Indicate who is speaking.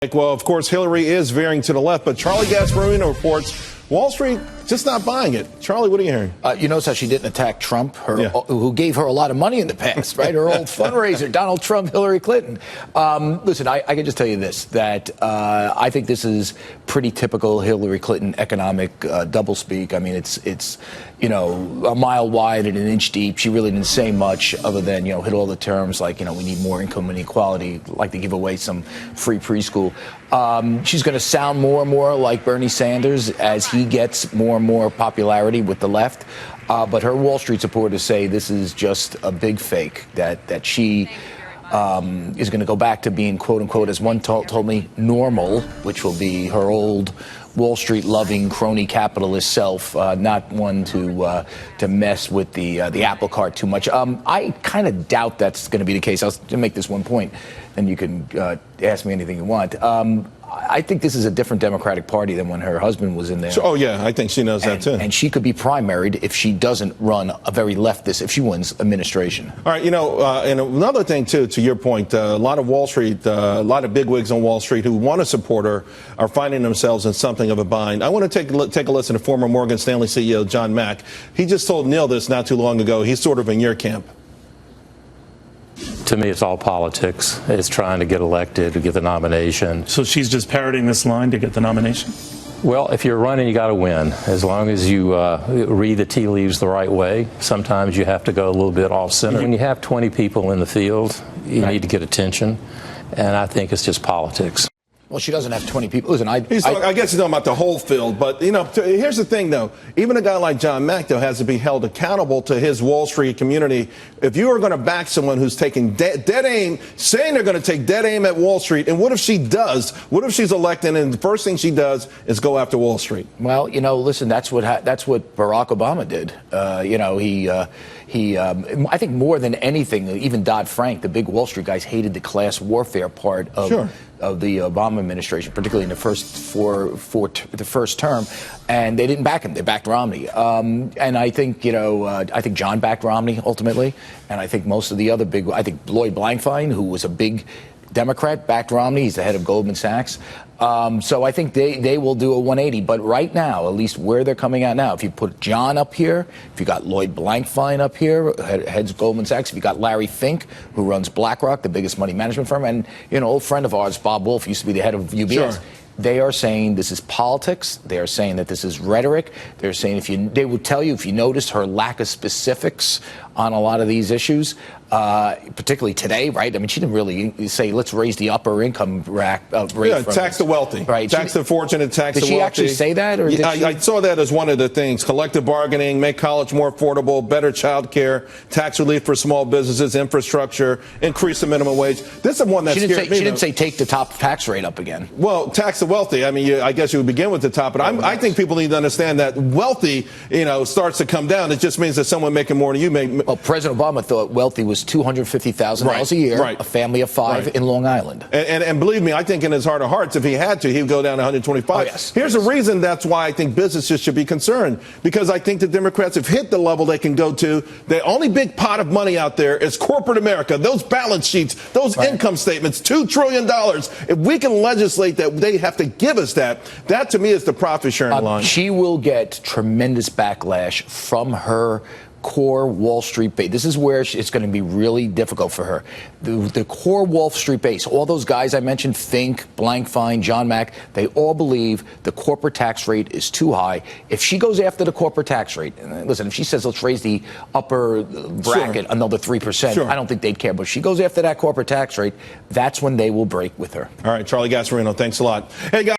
Speaker 1: Well, of course, Hillary is veering to the left, but Charlie Gasparino reports Wall Street just not buying it. Charlie, what are you hearing?
Speaker 2: You notice how she didn't attack Trump, who gave her a lot of money in the past, right? Her old fundraiser, Donald Trump, Hillary Clinton. Listen, I can just tell you this, that I think this is pretty typical Hillary Clinton economic doublespeak. I mean, it's a mile wide and an inch deep. She really didn't say much other than, hit all the terms like, we need more income inequality, like to give away some free preschool. She's going to sound more and more like Bernie Sanders as he gets more and more popularity with the left. But her Wall Street supporters say this is just a big fake, that she is going to go back to being, quote unquote, as one told me, normal, which will be her old Wall Street loving crony capitalist self, not one to mess with the apple cart too much. I kind of doubt that's going to be the case. I'll make this one point, and you can ask me anything you want. I think this is a different Democratic Party than when her husband was in there.
Speaker 1: So, I think she knows that too.
Speaker 2: And she could be primaried if she doesn't run a very leftist, if she wins administration.
Speaker 1: All right, and another thing too, to your point, a lot of Wall Street, a lot of bigwigs on Wall Street who want to support her are finding themselves in something of a bind. I want to take a listen to former Morgan Stanley CEO John Mack. He just told Neil this not too long ago. He's sort of in your camp.
Speaker 3: To me, it's all politics. It's trying to get elected, to get the nomination.
Speaker 4: So she's just parroting this line to get the nomination?
Speaker 3: Well, if you're running, you got to win. As long as you read the tea leaves the right way, sometimes you have to go a little bit off center. When you have 20 people in the field, you need to get attention, and I think it's just politics.
Speaker 2: Well, she doesn't have 20 people. Listen, I
Speaker 1: guess he's talking about the whole field. But, here's the thing, though. Even a guy like John Mack, though, has to be held accountable to his Wall Street community. If you are going to back someone who's taking dead aim, saying they're going to take dead aim at Wall Street, and what if she does? What if she's elected and the first thing she does is go after Wall Street?
Speaker 2: Well, listen, that's what Barack Obama did. I think more than anything, even Dodd-Frank, the big Wall Street guys hated the class warfare part of the Obama administration, particularly in the first term, and they didn't back him. They backed Romney, and I think John backed Romney ultimately, and I think most of the other big. I think Lloyd Blankfein, who was a big Democrat, backed Romney. He's the head of Goldman Sachs. So I think they will do a 180. But right now, at least where they're coming out now, if you put John up here, if you got Lloyd Blankfein up here, heads Goldman Sachs, if you got Larry Fink, who runs BlackRock, the biggest money management firm, and an old friend of ours, Bob Wolf, used to be the head of UBS. Sure. They are saying this is politics. They are saying that this is rhetoric. They're saying they would tell you if you notice her lack of specifics on a lot of these issues, particularly today, right? I mean, she didn't really say let's raise the upper income rate.
Speaker 1: Tax the wealthy,
Speaker 2: right?
Speaker 1: Tax the fortunate, tax the wealthy.
Speaker 2: Did she actually say that, or did
Speaker 1: I saw that as one of the things: collective bargaining, make college more affordable, better child care, tax relief for small businesses, infrastructure, increase the minimum wage. This is one that scared me.
Speaker 2: She didn't say take the top tax rate up again.
Speaker 1: Well, tax the wealthy. I mean, I guess you would begin with the top, but I think people need to understand that wealthy, starts to come down. It just means that someone making more than you make.
Speaker 2: Well, President Obama thought wealthy was $250,000 a year, a family of five in Long Island.
Speaker 1: And believe me, I think in his heart of hearts, if he had to, he would go down to 125.
Speaker 2: Oh, yes.
Speaker 1: Here's the reason that's why I think businesses should be concerned, because I think the Democrats have hit the level they can go to. The only big pot of money out there is corporate America. Those balance sheets, those income statements, $2 trillion. If we can legislate that they have to give us that to me is the profit sharing line.
Speaker 2: She will get tremendous backlash from her core Wall Street base. This is where it's going to be really difficult for her. The core Wall Street base, all those guys I mentioned, Fink, Blankfein, John Mack, they all believe the corporate tax rate is too high. If she goes after the corporate tax rate, and listen, if she says let's raise the upper bracket another 3%, I don't think they'd care. But if she goes after that corporate tax rate, that's when they will break with her.
Speaker 1: All right, Charlie Gasparino, thanks a lot. Hey, guys.